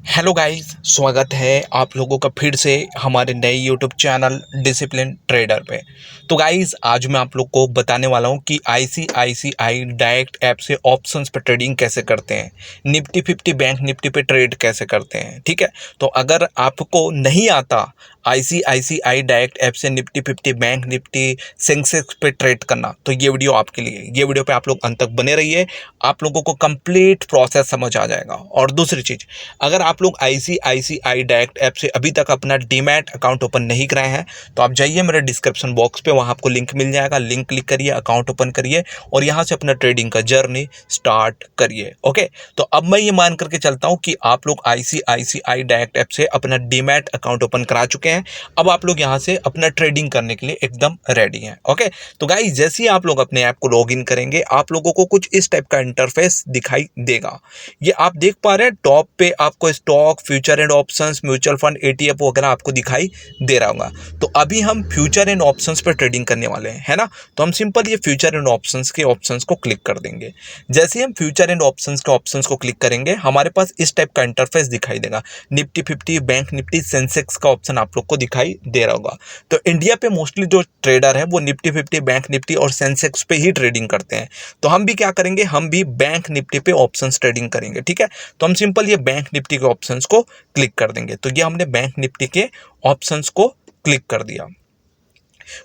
Hello guys, स्वागत है आप लोगों का फिर से हमारे नए यूट्यूब चैनल डिसिप्लिन ट्रेडर पे। तो गाइस, आज मैं आप लोग को बताने वाला हूँ कि आईसीआईसीआई डायरेक्ट ऐप से ऑप्शंस पे ट्रेडिंग कैसे करते हैं, निफ्टी 50 बैंक निफ्टी पे ट्रेड कैसे करते हैं। ठीक है, तो अगर आपको नहीं आता आईसीआईसीआई डायरेक्ट ऐप से निफ्टी 50 बैंक निफ्टी सेंसेक्स पे ट्रेड करना, तो ये वीडियो आपके लिए। ये वीडियो पे आप लोग अंत तक बने रहिए, आप लोगों को कंप्लीट प्रोसेस समझ आ जाएगा। और दूसरी चीज़, अगर आप लोग आईसीआईसीआई डायरेक्ट ऐप से अभी तक अपना डीमैट अकाउंट ओपन नहीं कराए हैं तो आप जाइए मेरे डिस्क्रिप्शन बॉक्स पे, वहाँ आपको लिंक मिल जाएगा। लिंक क्लिक करिए, अकाउंट ओपन करिए और यहाँ से अपना ट्रेडिंग का जर्नी स्टार्ट करिए। ओके, तो अब मैं ये मान करके चलता हूँ कि आप लोग आईसीआईसीआई डायरेक्ट ऐप से अपना डीमैट अकाउंट ओपन करा चुके हैं। अब आप लोग यहाँ से अपना ट्रेडिंग करने के लिए एकदम रेडी हैं। ओके, तो गाइस, जैसे ही आप लोग अपने ऐप को लॉग इन करेंगे आप लोगों को कुछ इस टाइप का इंटरफेस दिखाई देगा। ये आप देख पा रहे हैं, टॉप पे आपको stock, future and options, mutual fund, ETF वगैरह आपको दिखाई दे रहा होगा। तो अभी हम फ्यूचर एंड ऑप्शंस पर ट्रेडिंग करने वाले हैं, है ना। तो हम सिंपल ये फ्यूचर एंड ऑप्शंस के ऑप्शंस को क्लिक कर देंगे। जैसे ही हम फ्यूचर एंड ऑप्शंस के ऑप्शंस को क्लिक करेंगे हमारे पास इस टाइप का इंटरफेस दिखाई देगा। निफ्टी 50 बैंक निफ्टी सेंसेक्स का ऑप्शन आप लोग को दिखाई दे रहा होगा। तो इंडिया पे मोस्टली जो ट्रेडर है वो निफ्टी 50 बैंक निफ्टी और सेंसेक्स पे ही ट्रेडिंग करते हैं। तो हम भी क्या करेंगे, हम भी बैंक निफ्टी पे ऑप्शंस ट्रेडिंग करेंगे। ठीक है, तो हम सिंपल ये बैंक निफ्टी के ऑप्शंस को क्लिक कर देंगे। तो ये हमने बैंक निफ्टी के ऑप्शंस को क्लिक कर दिया।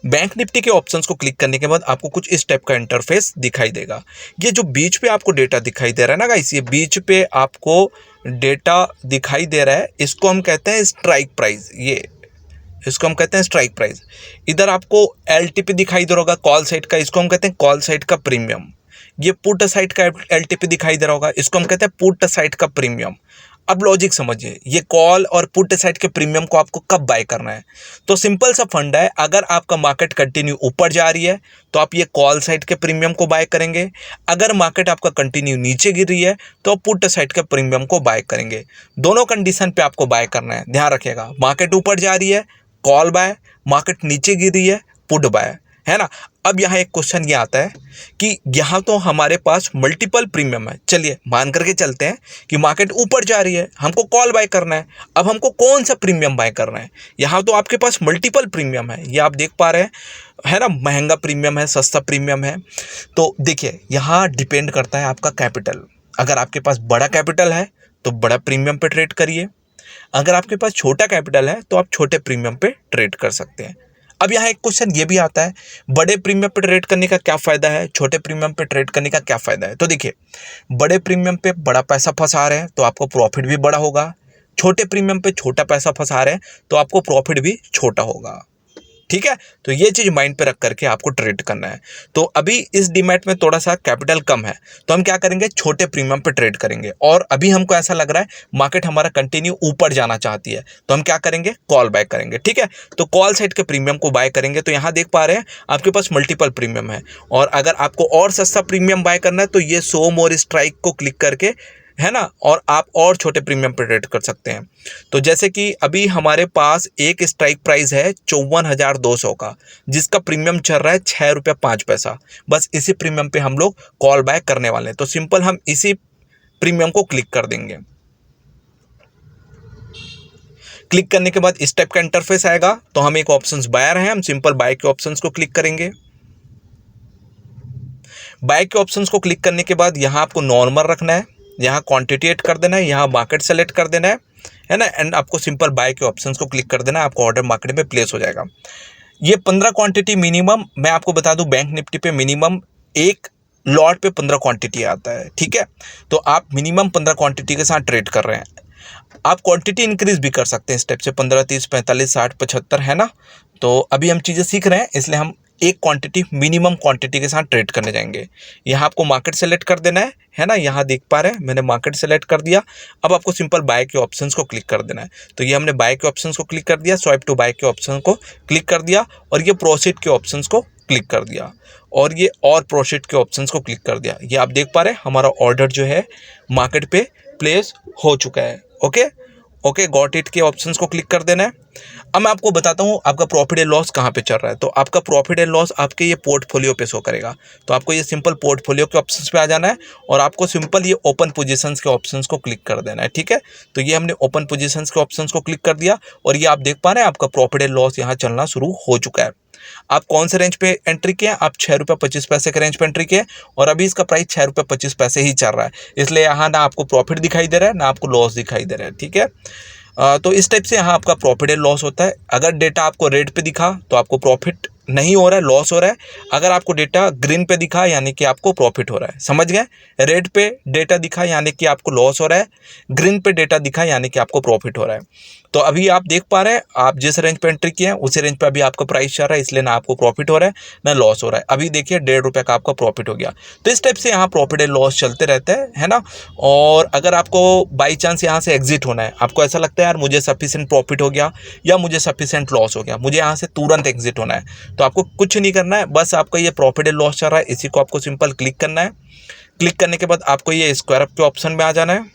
बैंक निफ्टी के ऑप्शंस को क्लिक करने के बाद आपको कुछ इस टाइप का इंटरफेस दिखाई देगा। ये जो बीच पे आपको डेटा दिखाई दे रहा है ना गाइस, ये बीच पे आपको डेटा दिखाई दे रहा है, इसको हम कहते हैं स्ट्राइक प्राइस। ये इसको हम कहते हैं स्ट्राइक प्राइस। इधर आपको एलटीपी दिखाई दे रहा होगा कॉल साइड का, इसको हम कहते हैं कॉल साइड का प्रीमियम। ये पुट साइड का एलटीपी दिखाई दे रहा होगा, इसको हम कहते हैं पुट साइड का प्रीमियम। अब लॉजिक समझिए, ये कॉल और पुट साइड के प्रीमियम को आपको कब बाय करना है। तो सिंपल सा फंडा है, अगर आपका मार्केट कंटिन्यू ऊपर जा रही है तो आप ये कॉल साइड के प्रीमियम को बाय करेंगे। अगर मार्केट आपका कंटिन्यू नीचे गिर रही है तो आप पुट साइड के प्रीमियम को बाय करेंगे। दोनों कंडीशन पे आपको बाय करना है, ध्यान रखिएगा। मार्केट ऊपर जा रही है कॉल बाय, मार्केट नीचे गिर रही है पुट बाय, है ना। अब यहाँ एक क्वेश्चन ये आता है कि यहाँ तो हमारे पास मल्टीपल प्रीमियम है। चलिए मान करके चलते हैं कि मार्केट ऊपर जा रही है, हमको कॉल बाय करना है। अब हमको कौन सा प्रीमियम बाय करना है। यहाँ तो आपके पास मल्टीपल प्रीमियम है, ये आप देख पा रहे हैं, है ना। महंगा प्रीमियम है, सस्ता प्रीमियम है। तो देखिए, यहाँ डिपेंड करता है आपका कैपिटल। अगर आपके पास बड़ा कैपिटल है तो बड़ा प्रीमियम पे ट्रेड करिए। अगर आपके पास छोटा कैपिटल है तो आप छोटे प्रीमियम पे ट्रेड कर सकते हैं। अब यहाँ एक क्वेश्चन ये भी आता है, बड़े प्रीमियम पे ट्रेड करने का क्या फ़ायदा है, छोटे प्रीमियम पे ट्रेड करने का क्या फ़ायदा है। तो देखिए, बड़े प्रीमियम पे बड़ा पैसा फंसा रहे हैं तो आपको प्रॉफिट भी बड़ा होगा। छोटे प्रीमियम पे छोटा पैसा फंसा रहे हैं तो आपको प्रॉफिट भी छोटा होगा। ठीक है, तो ये चीज़ माइंड पे रख करके आपको ट्रेड करना है। तो अभी इस डीमैट में थोड़ा सा कैपिटल कम है तो हम क्या करेंगे, छोटे प्रीमियम पे ट्रेड करेंगे। और अभी हमको ऐसा लग रहा है मार्केट हमारा कंटिन्यू ऊपर जाना चाहती है तो हम क्या करेंगे, कॉल बाय करेंगे। ठीक है, तो कॉल साइड के प्रीमियम को बाय करेंगे। तो यहाँ देख पा रहे हैं आपके पास मल्टीपल प्रीमियम है। और अगर आपको और सस्ता प्रीमियम बाय करना है तो ये शो मोर स्ट्राइक को क्लिक करके, है ना, और आप और छोटे प्रीमियम पे ट्रेड कर सकते हैं। तो जैसे कि अभी हमारे पास एक स्ट्राइक प्राइस है 54,200 का, जिसका प्रीमियम चल रहा है 6 रुपया 5 पैसा। बस इसी प्रीमियम पे हम लोग कॉल बाय करने वाले हैं। तो सिंपल हम इसी प्रीमियम को क्लिक कर देंगे। क्लिक करने के बाद इस टाइप का इंटरफेस आएगा। तो हम एक ऑप्शंस बायर हैं, हम सिंपल बाय के ऑप्शंस को क्लिक करेंगे। बाय के ऑप्शंस को क्लिक करने के बाद यहाँ आपको नॉर्मल रखना है, यहाँ क्वांटिटी ऐड कर देना है, यहाँ मार्केट सेलेक्ट कर देना है ना। एंड आपको सिंपल बाय के ऑप्शंस को क्लिक कर देना है, आपको ऑर्डर मार्केट में प्लेस हो जाएगा। ये 15 क्वांटिटी मिनिमम, मैं आपको बता दूं, बैंक निफ्टी पे मिनिमम एक लॉट पे 15 क्वांटिटी आता है। ठीक है, तो आप मिनिमम 15 क्वांटिटी के साथ ट्रेड कर रहे हैं। आप क्वांटिटी इंक्रीज भी कर सकते हैं स्टेप से, 15, 30, 45, 60, 75, है ना। तो अभी हम चीज़ें सीख रहे हैं इसलिए हम एक क्वांटिटी, मिनिमम क्वांटिटी के साथ ट्रेड करने जाएंगे। यहाँ आपको मार्केट सेलेक्ट कर देना है ना। यहाँ देख पा रहे हैं मैंने मार्केट सेलेक्ट कर दिया। अब आपको सिंपल बाय के ऑप्शंस को क्लिक कर देना है। तो ये हमने बाय के ऑप्शंस को क्लिक कर दिया, स्वाइप टू बाय के ऑप्शन को क्लिक कर दिया और ये प्रोसीड के ऑप्शंस को क्लिक कर दिया और ये और प्रोसीड के ऑप्शंस को क्लिक कर दिया। ये आप देख पा रहे हैं हमारा ऑर्डर जो है मार्केट पे प्लेस हो चुका है। ओके, ओके, गॉट इट के ऑप्शंस को क्लिक कर देना है। अब मैं आपको बताता हूँ आपका प्रॉफिट एंड लॉस कहाँ पे चल रहा है। तो आपका प्रॉफिट एंड लॉस आपके ये पोर्टफोलियो पे शो करेगा। तो आपको ये सिंपल पोर्टफोलियो के ऑप्शंस पे आ जाना है और आपको सिंपल ये ओपन पोजीशंस के ऑप्शंस को क्लिक कर देना है, ठीक है। तो ये हमने ओपन पोजीशंस के ऑप्शंस को क्लिक कर दिया और ये आप देख पा रहे हैं आपका प्रॉफिट एंड लॉस यहाँ चलना शुरू हो चुका है। आप कौन से रेंज पे एंट्री किए? आप ₹6.25 के रेंज पे एंट्री किए और अभी इसका प्राइस ₹6.25 ही चल रहा है, इसलिए यहाँ ना आपको प्रॉफिट दिखाई दे रहा है ना आपको लॉस दिखाई दे रहा है, ठीक है। तो इस टाइप से यहाँ आपका प्रॉफिट एंड लॉस होता है। अगर डेटा आपको रेड पे दिखा तो आपको प्रॉफिट नहीं हो रहा है, लॉस हो रहा है। अगर आपको डेटा ग्रीन पे दिखा यानी कि आपको प्रॉफिट हो रहा है, समझ गए। रेड पे डेटा दिखा यानी कि आपको लॉस हो रहा है, ग्रीन पे डेटा दिखा यानी कि आपको प्रॉफिट हो रहा है। तो अभी आप देख पा रहे हैं आप जिस रेंज पे एंट्री किए हैं उसी रेंज पे अभी आपका प्राइस चल रहा है, इसलिए ना आपको प्रॉफिट हो रहा है ना लॉस हो रहा है। अभी देखिए ₹1.5 का आपका प्रॉफिट हो गया। तो इस टाइप से यहाँ प्रॉफिट एंड लॉस चलते रहते हैं, है ना। और अगर आपको बाई चांस यहाँ से एग्जिट होना है, आपको ऐसा लगता है यार मुझे सफिशिएंट प्रॉफिट हो गया या मुझे सफिशिएंट लॉस हो गया, मुझे यहाँ से तुरंत एग्जिट होना है, तो आपको कुछ नहीं करना है। बस आपका ये प्रॉफिट एंड लॉस चल रहा है, इसी को आपको सिंपल क्लिक करना है। क्लिक करने के बाद आपको ये स्क्वायर अप के ऑप्शन में आ जाना है।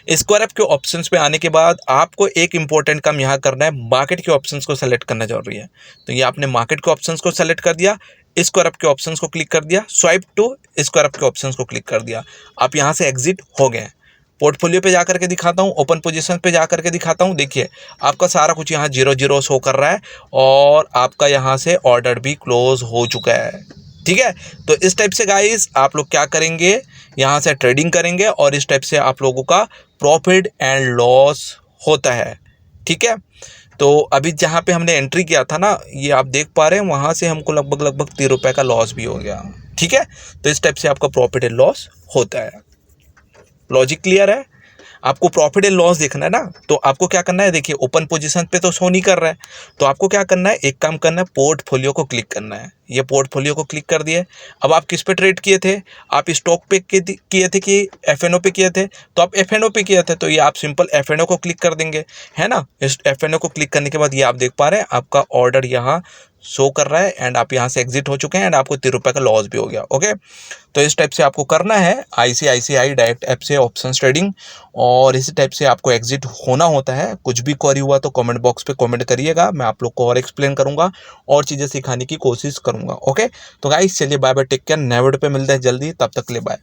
स्क्वायर अप के ऑप्शंस पे आने के बाद आपको एक इंपॉर्टेंट काम यहाँ करना है, मार्केट के ऑप्शंस को सेलेक्ट करना जरूरी है। तो ये आपने मार्केट के ऑप्शंस को सेलेक्ट कर दिया, स्क्वायर अप के ऑप्शंस को क्लिक कर दिया, स्वाइप टू स्क्वायर अप के ऑप्शंस को क्लिक कर दिया, आप यहाँ से एग्जिट हो गए। पोर्टफोलियो पे जाकर के दिखाता हूँ, ओपन पोजीशन पे जाकर के दिखाता हूँ। देखिए आपका सारा कुछ यहाँ 0 शो कर रहा है और आपका यहाँ से ऑर्डर भी क्लोज हो चुका है, ठीक है। तो इस टाइप से गाइस आप लोग क्या करेंगे, यहाँ से ट्रेडिंग करेंगे और इस टाइप से आप लोगों का प्रॉफिट एंड लॉस होता है, ठीक है। तो अभी जहाँ पे हमने एंट्री किया था ना, ये आप देख पा रहे हैं वहाँ से हमको लगभग ₹3 का लॉस भी हो गया, ठीक है। तो इस टाइप से आपका प्रॉफिट एंड लॉस होता है। लॉजिक क्लियर है? आपको प्रॉफिट एंड लॉस देखना है ना, तो आपको क्या करना है, देखिए ओपन पोजीशन पे तो शो नहीं कर रहा है, तो आपको क्या करना है, एक काम करना है, पोर्टफोलियो को क्लिक करना है। ये पोर्टफोलियो को क्लिक कर दिए। अब आप किस पे ट्रेड किए थे, आप स्टॉक पे किए थे कि एफएनओ पे किए थे? तो आप एफएनओ पे किए थे, तो ये आप सिंपल एफएनओ को क्लिक कर देंगे, है ना। इस एफएनओ को क्लिक करने के बाद ये आप देख पा रहे हैं आपका ऑर्डर यहाँ शो कर रहा है एंड आप यहाँ से एग्जिट हो चुके हैं एंड आपको ₹3 का लॉस भी हो गया, ओके। तो इस टाइप से आपको करना है आईसीआईसीआई डायरेक्ट ऐप से ऑप्शंस ट्रेडिंग, और इसी टाइप से आपको एग्जिट होना होता है। कुछ भी क्वेरी हुआ तो कमेंट बॉक्स पे कमेंट करिएगा, मैं आप लोग को और एक्सप्लेन करूंगा और चीज़ें सिखाने की कोशिश करूंगा, ओके। तो गाइस चलिए बाय बाय, टेक केयर, नए वीडियो पे मिलते हैं जल्दी, तब तक के लिए बाय।